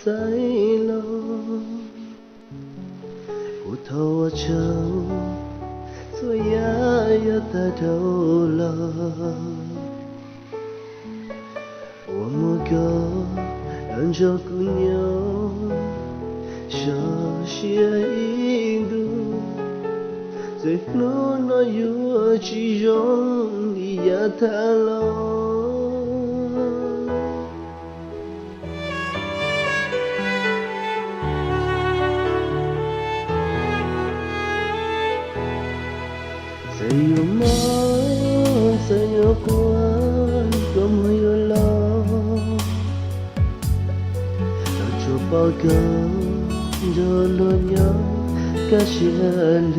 在了，骨头我成做呀呀抬头了，我们个人家姑娘，小些印度，在路那有几容易呀谈了。再有梦，再有关，多么有浪。要做报告，做落鸟，感谢路。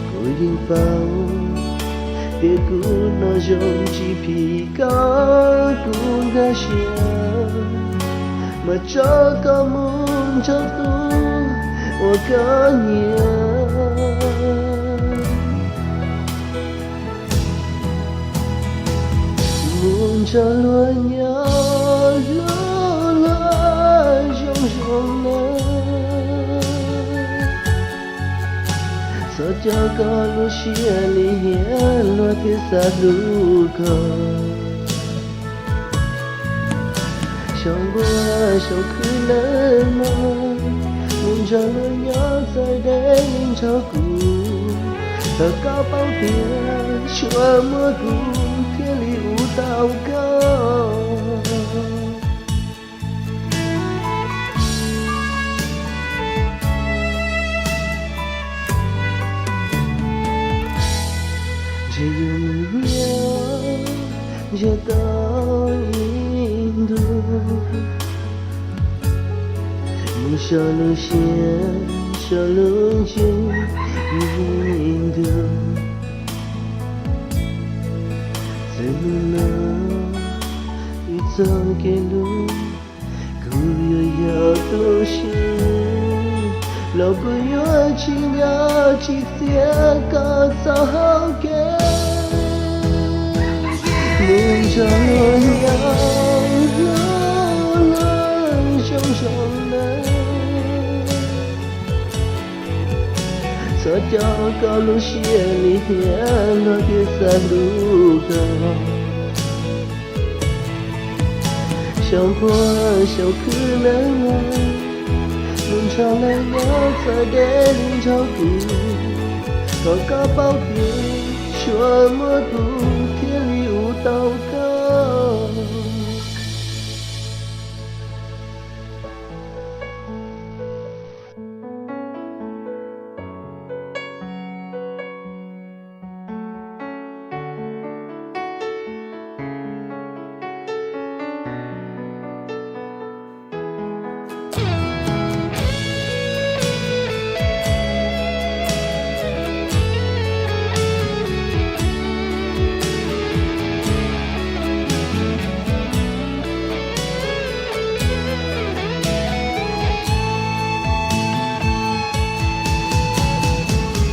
古影包，别顾那种鸡皮膏，顾那些，嘛找个梦找到。我跟你梦着乱呀乱乱汹汹的，这条高路线里落地三路口，想过想可能吗？梦着了要在带领照顾，到高宝殿全蘑菇，天里舞蹈高。这有年就到印度。小路线，小路径，印度，在路那一走给路，古有要多些，老古有情要几天高早好给，梦着乱汹汹的。这条高路线里落地三路口，想破想可能啊，梦长了要在带领照顾，高高宝殿全蘑菇，天里舞蹈高。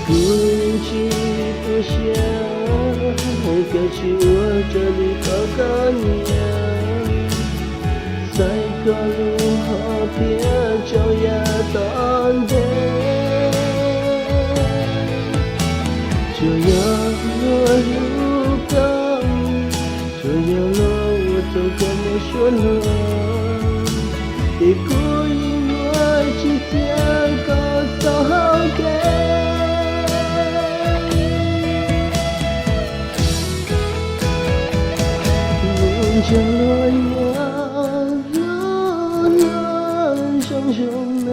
不计不想，可去我这里好高年，在高路后边就要当的，就要路高，就要路我走过没说了，你故意我几天高早好给。就乱呀乱乱汹汹的，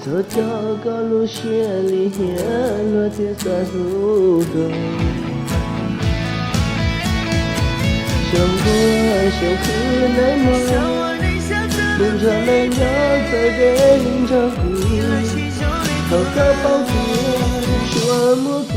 这条高路线里落地三路口，想过想可能吗？梦着了要在带领照顾，好高宝殿全蘑菇。